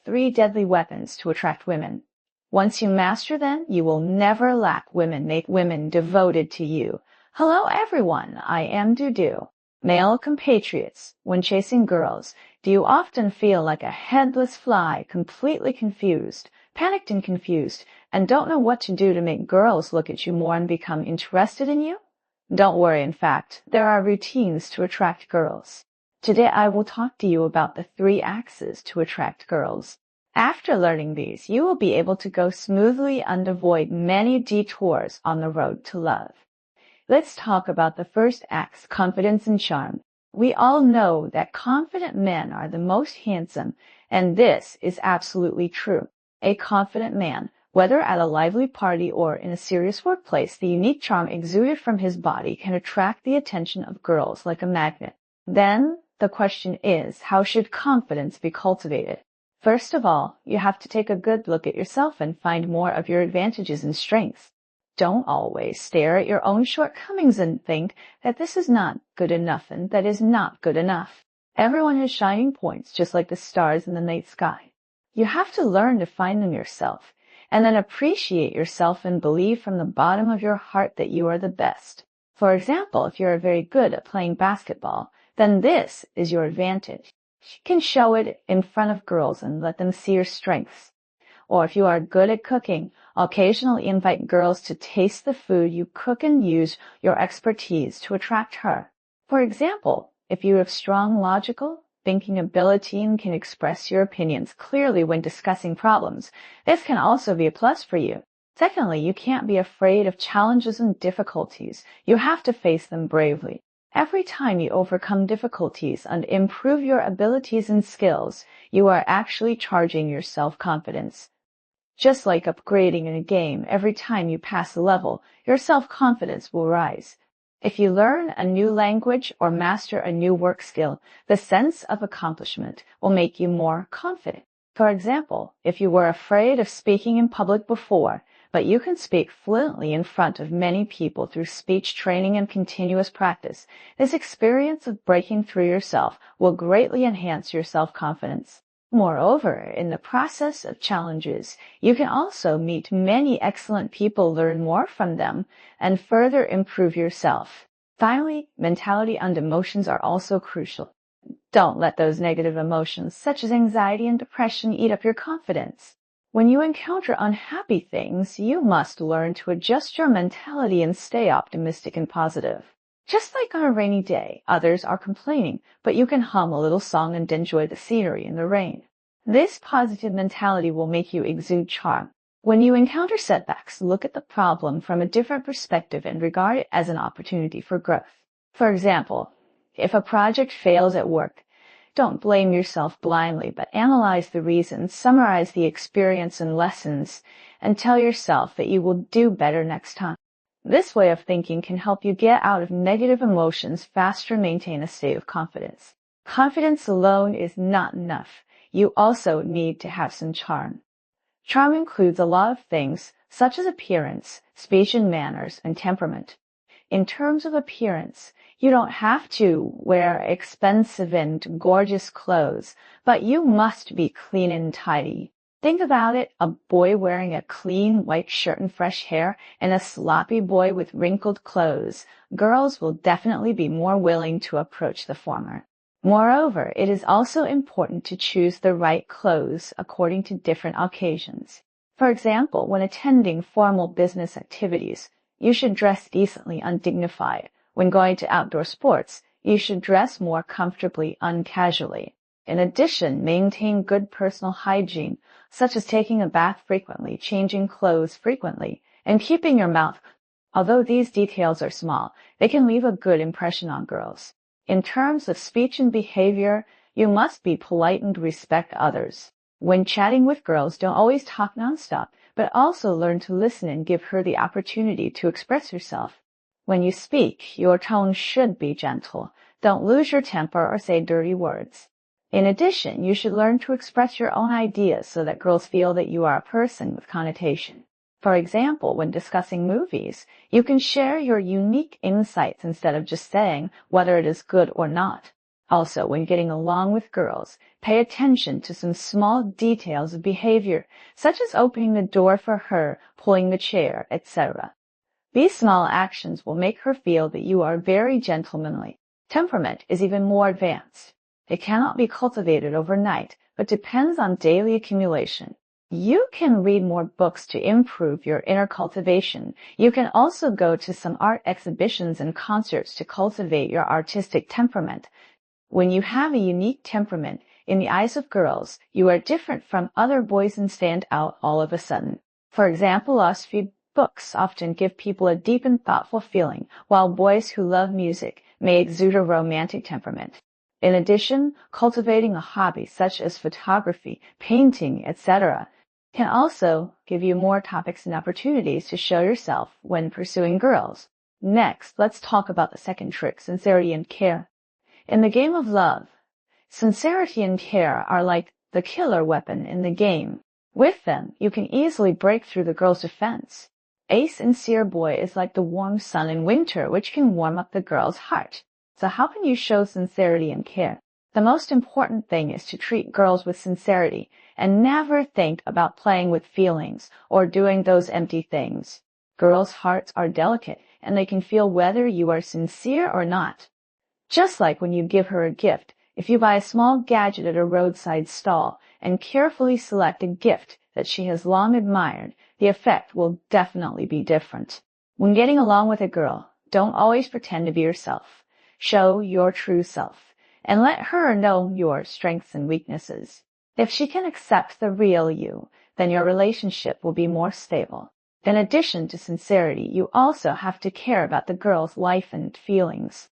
3 deadly weapons to attract women. Once you master them, you will never lack women. Make women devoted to you. Hello everyone, I am Dudu. Male compatriots, when chasing girls, do you often feel like a headless fly, completely confused, panicked and confused, and don't know what to do to make girls look at you more and become interested in you? Don't worry, in fact, there are routines to attract girls. Today I will talk to you about the 3 axes to attract girls. After learning these, you will be able to go smoothly and avoid many detours on the road to love. Let's talk about the first axe, confidence and charm. We all know that confident men are the most handsome, and this is absolutely true. A confident man, whether at a lively party or in a serious workplace, the unique charm exuded from his body can attract the attention of girls like a magnet. Then, the question is, how should confidence be cultivated? First of all, you have to take a good look at yourself and find more of your advantages and strengths. Don't always stare at your own shortcomings and think that this is not good enough and that is not good enough. Everyone has shining points, just like the stars in the night sky. You have to learn to find them yourself, and then appreciate yourself and believe from the bottom of your heart that you are the best. For example, if you are very good at playing basketball, then this is your advantage. You can show it in front of girls and let them see your strengths. Or if you are good at cooking, occasionally invite girls to taste the food you cook and use your expertise to attract her. For example, if you have strong logical thinking ability and can express your opinions clearly when discussing problems, this can also be a plus for you. Secondly, you can't be afraid of challenges and difficulties. You have to face them bravely. Every time you overcome difficulties and improve your abilities and skills, you are actually charging your self-confidence. Just like upgrading in a game, every time you pass a level, your self-confidence will rise. If you learn a new language or master a new work skill, the sense of accomplishment will make you more confident. For example, if you were afraid of speaking in public before, but you can speak fluently in front of many people through speech training and continuous practice, this experience of breaking through yourself will greatly enhance your self-confidence. Moreover, in the process of challenges, you can also meet many excellent people, learn more from them, and further improve yourself. Finally, mentality and emotions are also crucial. Don't let those negative emotions, such as anxiety and depression, eat up your confidence. When you encounter unhappy things, you must learn to adjust your mentality and stay optimistic and positive. Just like on a rainy day, others are complaining, but you can hum a little song and enjoy the scenery in the rain. This positive mentality will make you exude charm. When you encounter setbacks, look at the problem from a different perspective and regard it as an opportunity for growth. For example, if a project fails at work, don't blame yourself blindly, but analyze the reasons, summarize the experience and lessons, and tell yourself that you will do better next time. This way of thinking can help you get out of negative emotions faster and maintain a state of confidence. Confidence alone is not enough. You also need to have some charm. Charm includes a lot of things, such as appearance, speech and manners, and temperament. In terms of appearance, you don't have to wear expensive and gorgeous clothes, but you must be clean and tidy. Think about it, a boy wearing a clean white shirt and fresh hair, and a sloppy boy with wrinkled clothes. Girls will definitely be more willing to approach the former. Moreover, it is also important to choose the right clothes according to different occasions. For example, when attending formal business activities, you should dress decently and dignified. When going to outdoor sports, you should dress more comfortably and casually. In addition, maintain good personal hygiene, such as taking a bath frequently, changing clothes frequently, and keeping your mouth. Although these details are small, they can leave a good impression on girls. In terms of speech and behavior, you must be polite and respect others. When chatting with girls, don't always talk nonstop, but also learn to listen and give her the opportunity to express herself. When you speak, your tone should be gentle. Don't lose your temper or say dirty words. In addition, you should learn to express your own ideas so that girls feel that you are a person with connotation. For example, when discussing movies, you can share your unique insights instead of just saying whether it is good or not. Also, when getting along with girls, pay attention to some small details of behavior, such as opening the door for her, pulling the chair, etc. These small actions will make her feel that you are very gentlemanly. Temperament is even more advanced. It cannot be cultivated overnight, but depends on daily accumulation. You can read more books to improve your inner cultivation. You can also go to some art exhibitions and concerts to cultivate your artistic temperament. When you have a unique temperament, in the eyes of girls, you are different from other boys and stand out all of a sudden. For example, philosophy books often give people a deep and thoughtful feeling, while boys who love music may exude a romantic temperament. In addition, cultivating a hobby such as photography, painting, etc., can also give you more topics and opportunities to show yourself when pursuing girls. Next, let's talk about the second trick, sincerity and care. In the game of love, sincerity and care are like the killer weapon in the game. With them, you can easily break through the girl's defense. A sincere boy is like the warm sun in winter, which can warm up the girl's heart. So how can you show sincerity and care? The most important thing is to treat girls with sincerity and never think about playing with feelings or doing those empty things. Girls' hearts are delicate and they can feel whether you are sincere or not. Just like when you give her a gift, if you buy a small gadget at a roadside stall and carefully select a gift that she has long admired, the effect will definitely be different. When getting along with a girl, don't always pretend to be yourself. Show your true self and let her know your strengths and weaknesses. If she can accept the real you, then your relationship will be more stable. In addition to sincerity, you also have to care about the girl's life and feelings.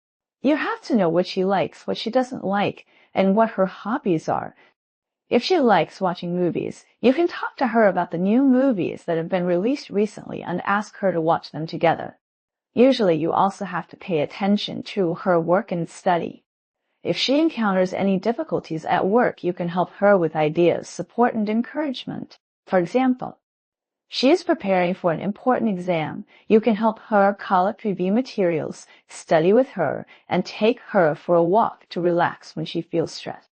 You have to know what she likes, what she doesn't like, and what her hobbies are. If she likes watching movies, you can talk to her about the new movies that have been released recently and ask her to watch them together. Usually, you also have to pay attention to her work and study. If she encounters any difficulties at work, you can help her with ideas, support, and encouragement. For example, she is preparing for an important exam. You can help her collect review materials, study with her, and take her for a walk to relax when she feels stressed.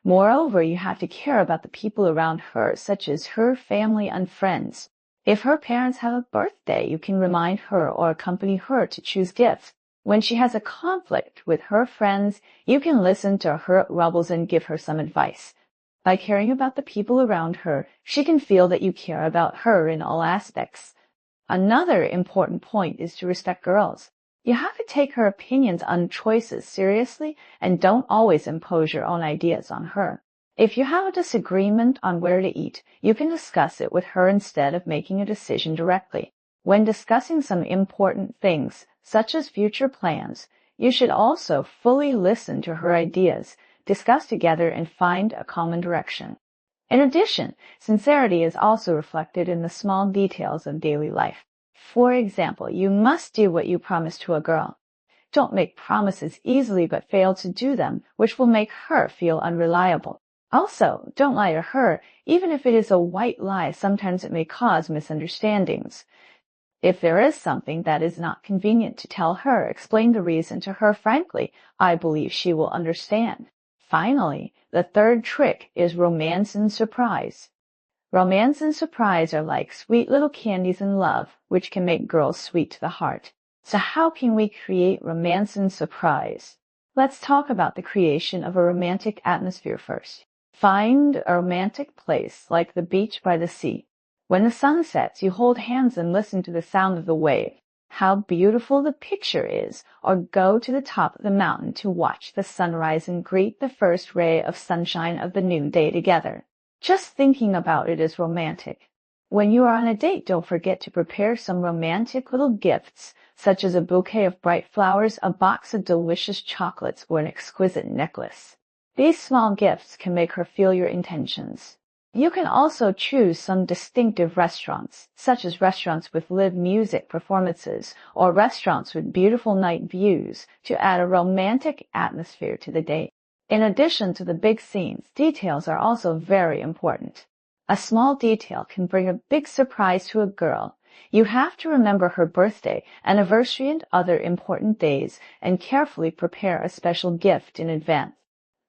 Moreover, you have to care about the people around her, such as her family and friends. If her parents have a birthday, you can remind her or accompany her to choose gifts. When she has a conflict with her friends, you can listen to her troubles and give her some advice. By caring about the people around her, she can feel that you care about her in all aspects. Another important point is to respect girls. You have to take her opinions on choices seriously and don't always impose your own ideas on her. If you have a disagreement on where to eat, you can discuss it with her instead of making a decision directly. When discussing some important things, such as future plans, you should also fully listen to her ideas, discuss together, and find a common direction. In addition, sincerity is also reflected in the small details of daily life. For example, you must do what you promise to a girl. Don't make promises easily but fail to do them, which will make her feel unreliable. Also, don't lie to her. Even if it is a white lie, sometimes it may cause misunderstandings. If there is something that is not convenient to tell her, explain the reason to her frankly. I believe she will understand. Finally, the third trick is romance and surprise. Romance and surprise are like sweet little candies in love, which can make girls sweet to the heart. So how can we create romance and surprise? Let's talk about the creation of a romantic atmosphere first. Find a romantic place like the beach by the sea. When the sun sets, you hold hands and listen to the sound of the wave. How beautiful the picture is, or go to the top of the mountain to watch the sunrise and greet the first ray of sunshine of the new day together. Just thinking about it is romantic. When you are on a date, don't forget to prepare some romantic little gifts, such as a bouquet of bright flowers, a box of delicious chocolates, or an exquisite necklace. These small gifts can make her feel your intentions. You can also choose some distinctive restaurants, such as restaurants with live music performances or restaurants with beautiful night views, to add a romantic atmosphere to the date. In addition to the big scenes, details are also very important. A small detail can bring a big surprise to a girl. You have to remember her birthday, anniversary, and other important days, and carefully prepare a special gift in advance.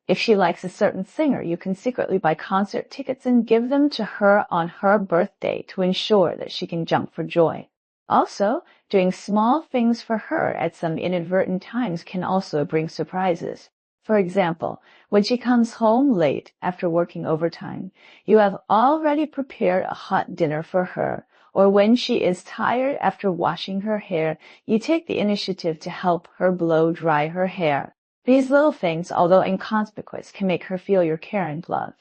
If she likes a certain singer, you can secretly buy concert tickets and give them to her on her birthday to ensure that she can jump for joy. Also, doing small things for her at some inadvertent times can also bring surprises. For example, when she comes home late after working overtime, you have already prepared a hot dinner for her, or when she is tired after washing her hair, you take the initiative to help her blow dry her hair. These little things, although inconspicuous, can make her feel your care and love.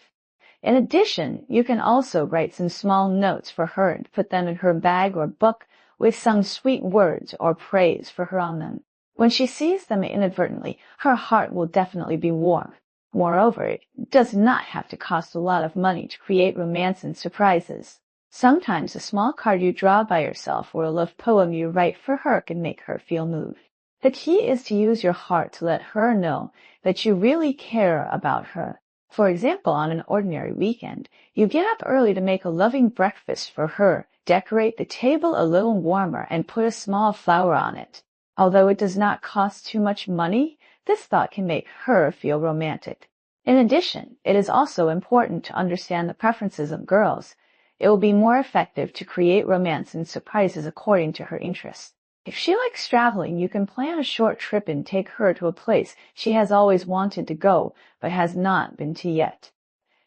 In addition, you can also write some small notes for her and put them in her bag or book with some sweet words or praise for her on them. When she sees them inadvertently, her heart will definitely be warm. Moreover, it does not have to cost a lot of money to create romance and surprises. Sometimes a small card you draw by yourself or a love poem you write for her can make her feel moved. The key is to use your heart to let her know that you really care about her. For example, on an ordinary weekend, you get up early to make a loving breakfast for her, decorate the table a little warmer, and put a small flower on it. Although it does not cost too much money, this thought can make her feel romantic. In addition, it is also important to understand the preferences of girls. It will be more effective to create romance and surprises according to her interests. If she likes traveling, you can plan a short trip and take her to a place she has always wanted to go, but has not been to yet.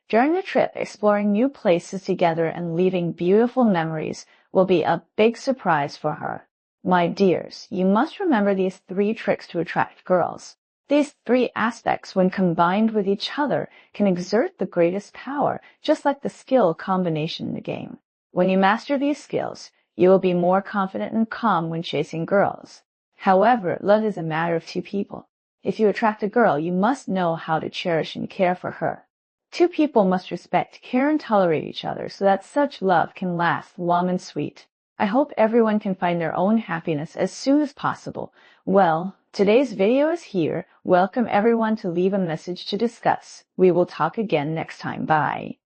During the trip, exploring new places together and leaving beautiful memories will be a big surprise for her. My dears, you must remember these 3 tricks to attract girls. These 3 aspects, when combined with each other, can exert the greatest power, just like the skill combination in the game. When you master these skills, you will be more confident and calm when chasing girls. However, love is a matter of 2 people. If you attract a girl, you must know how to cherish and care for her. 2 people must respect, care, and tolerate each other so that such love can last long and sweet. I hope everyone can find their own happiness as soon as possible. Well, today's video is here. Welcome everyone to leave a message to discuss. We will talk again next time. Bye.